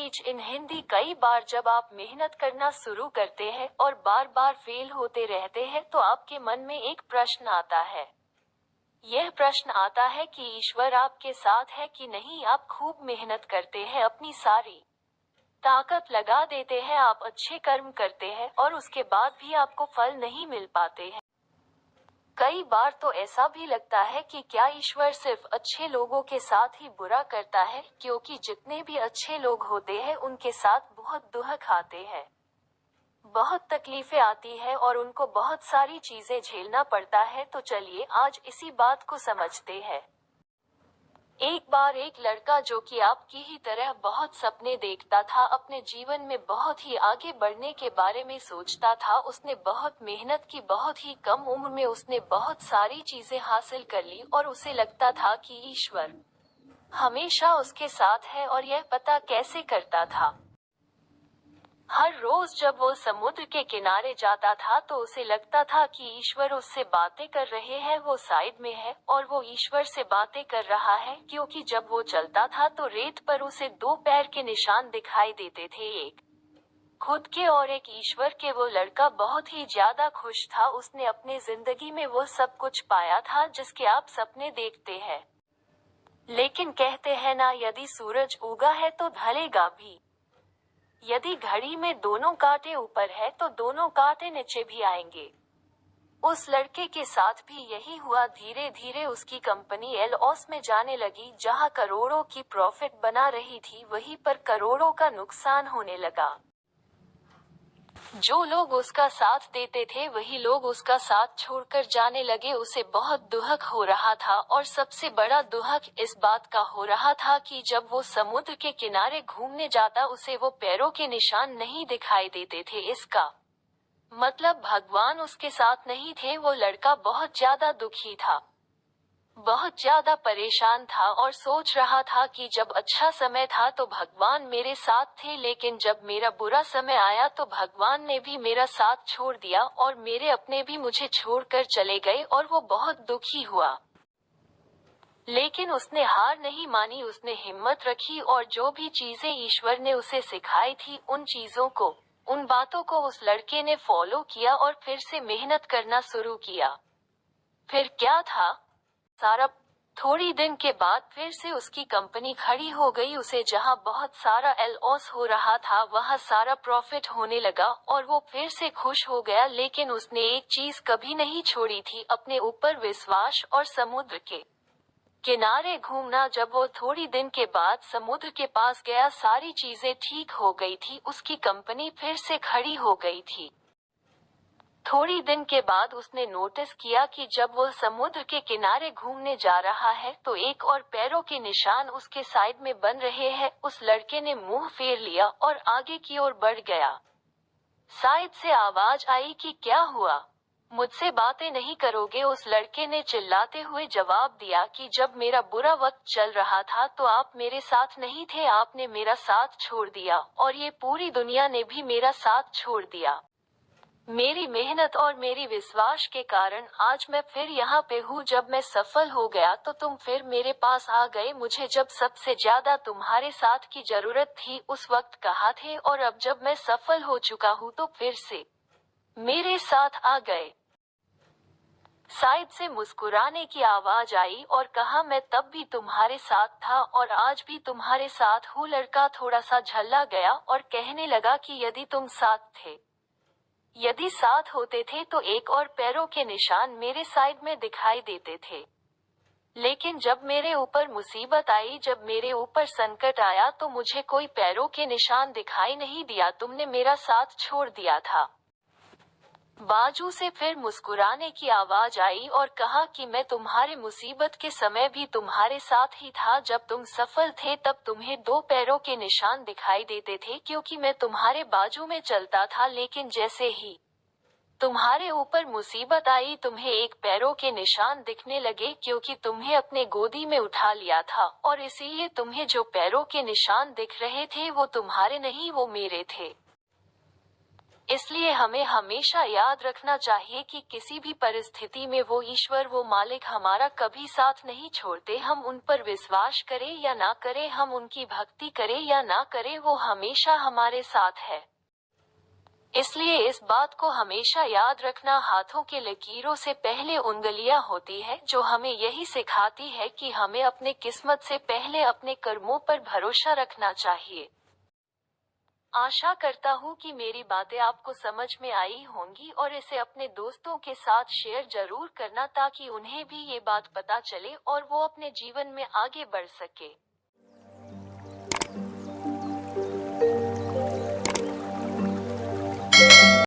Teach in Hindi. कई बार जब आप मेहनत करना शुरू करते हैं और बार बार फेल होते रहते हैं तो आपके मन में एक प्रश्न आता है। यह प्रश्न आता है कि ईश्वर आपके साथ है कि नहीं। आप खूब मेहनत करते हैं, अपनी सारी ताकत लगा देते हैं, आप अच्छे कर्म करते हैं और उसके बाद भी आपको फल नहीं मिल पाते हैं। कई बार तो ऐसा भी लगता है कि क्या ईश्वर सिर्फ अच्छे लोगों के साथ ही बुरा करता है, क्योंकि जितने भी अच्छे लोग होते हैं उनके साथ बहुत दुख आते हैं, बहुत तकलीफें आती है और उनको बहुत सारी चीजें झेलना पड़ता है। तो चलिए आज इसी बात को समझते हैं। एक बार एक लड़का जो कि आपकी ही तरह बहुत सपने देखता था, अपने जीवन में बहुत ही आगे बढ़ने के बारे में सोचता था, उसने बहुत मेहनत की, बहुत ही कम उम्र में उसने बहुत सारी चीजें हासिल कर ली और उसे लगता था कि ईश्वर हमेशा उसके साथ है। और यह पता कैसे करता था? हर रोज जब वो समुद्र के किनारे जाता था तो उसे लगता था कि ईश्वर उससे बातें कर रहे हैं, वो साइड में है और वो ईश्वर से बातें कर रहा है, क्योंकि जब वो चलता था तो रेत पर उसे दो पैर के निशान दिखाई देते थे, एक खुद के और एक ईश्वर के। वो लड़का बहुत ही ज्यादा खुश था, उसने अपने जिंदगी में वो सब कुछ पाया था जिसके आप सपने देखते हैं। लेकिन कहते हैं ना, यदि सूरज उगा है तो ढलेगा भी, यदि घड़ी में दोनों कांटे ऊपर है तो दोनों कांटे नीचे भी आएंगे। उस लड़के के साथ भी यही हुआ। धीरे धीरे उसकी कंपनी लॉस में जाने लगी। जहां करोड़ों की प्रॉफिट बना रही थी वहीं पर करोड़ों का नुकसान होने लगा। जो लोग उसका साथ देते थे वही लोग उसका साथ छोड़कर जाने लगे। उसे बहुत दुख हो रहा था और सबसे बड़ा दुख इस बात का हो रहा था कि जब वो समुद्र के किनारे घूमने जाता उसे वो पैरों के निशान नहीं दिखाई देते थे। इसका मतलब भगवान उसके साथ नहीं थे। वो लड़का बहुत ज्यादा दुखी था, बहुत ज्यादा परेशान था और सोच रहा था कि जब अच्छा समय था तो भगवान मेरे साथ थे, लेकिन जब मेरा बुरा समय आया तो भगवान ने भी मेरा साथ छोड़ दिया और मेरे अपने भी मुझे छोड़कर चले गए और वो बहुत दुखी हुआ। लेकिन उसने हार नहीं मानी, उसने हिम्मत रखी और जो भी चीजें ईश्वर ने उसे सिखाई थी उन चीजों को, उन बातों को उस लड़के ने फॉलो किया और फिर से मेहनत करना शुरू किया। फिर क्या था? सारा थोड़ी दिन के बाद फिर से उसकी कंपनी खड़ी हो गई। उसे जहां बहुत सारा लॉस हो रहा था वहां सारा प्रॉफिट होने लगा और वो फिर से खुश हो गया। लेकिन उसने एक चीज कभी नहीं छोड़ी थी, अपने ऊपर विश्वास और समुद्र के किनारे घूमना। जब वो थोड़ी दिन के बाद समुद्र के पास गया सारी चीजें ठीक हो गई थी, उसकी कंपनी फिर से खड़ी हो गई थी। थोड़ी दिन के बाद उसने नोटिस किया कि जब वह समुद्र के किनारे घूमने जा रहा है तो एक और पैरों के निशान उसके साइड में बन रहे हैं। उस लड़के ने मुंह फेर लिया और आगे की ओर बढ़ गया। साइड से आवाज आई कि क्या हुआ, मुझसे बातें नहीं करोगे? उस लड़के ने चिल्लाते हुए जवाब दिया कि जब मेरा बुरा वक्त चल रहा था तो आप मेरे साथ नहीं थे, आपने मेरा साथ छोड़ दिया और ये पूरी दुनिया ने भी मेरा साथ छोड़ दिया। मेरी मेहनत और मेरी विश्वास के कारण आज मैं फिर यहाँ पे हूँ। जब मैं सफल हो गया तो तुम फिर मेरे पास आ गए। मुझे जब सबसे ज्यादा तुम्हारे साथ की जरूरत थी उस वक्त कहाँ थे, और अब जब मैं सफल हो चुका हूँ तो फिर से मेरे साथ आ गए। साइड से मुस्कुराने की आवाज आई और कहा, मैं तब भी तुम्हारे साथ था और आज भी तुम्हारे साथ हूँ। लड़का थोड़ा सा झल्ला गया और कहने लगा कि यदि तुम साथ थे, यदि साथ होते थे तो एक और पैरों के निशान मेरे साइड में दिखाई देते थे। लेकिन जब मेरे ऊपर मुसीबत आई, जब मेरे ऊपर संकट आया तो मुझे कोई पैरों के निशान दिखाई नहीं दिया, तुमने मेरा साथ छोड़ दिया था। बाजू से फिर मुस्कुराने की आवाज आई और कहा कि मैं तुम्हारे मुसीबत के समय भी तुम्हारे साथ ही था। जब तुम सफल थे तब तुम्हें दो पैरों के निशान दिखाई देते थे क्योंकि मैं तुम्हारे बाजू में चलता था, लेकिन जैसे ही तुम्हारे ऊपर मुसीबत आई तुम्हें एक पैरों के निशान दिखने लगे क्योंकि तुम्हें अपने गोदी में उठा लिया था और इसीलिए तुम्हें जो पैरों के निशान दिख रहे थे वो तुम्हारे नहीं, वो मेरे थे। इसलिए हमें हमेशा याद रखना चाहिए कि किसी भी परिस्थिति में वो ईश्वर, वो मालिक हमारा कभी साथ नहीं छोड़ते। हम उन पर विश्वास करें या ना करें, हम उनकी भक्ति करें या ना करें, वो हमेशा हमारे साथ है। इसलिए इस बात को हमेशा याद रखना, हाथों के लकीरों से पहले उंगलियां होती है, जो हमें यही सिखाती है कि हमें अपने किस्मत से पहले अपने कर्मों पर भरोसा रखना चाहिए। आशा करता हूँ कि मेरी बातें आपको समझ में आई होंगी और इसे अपने दोस्तों के साथ शेयर जरूर करना, ताकि उन्हें भी ये बात पता चले और वो अपने जीवन में आगे बढ़ सके।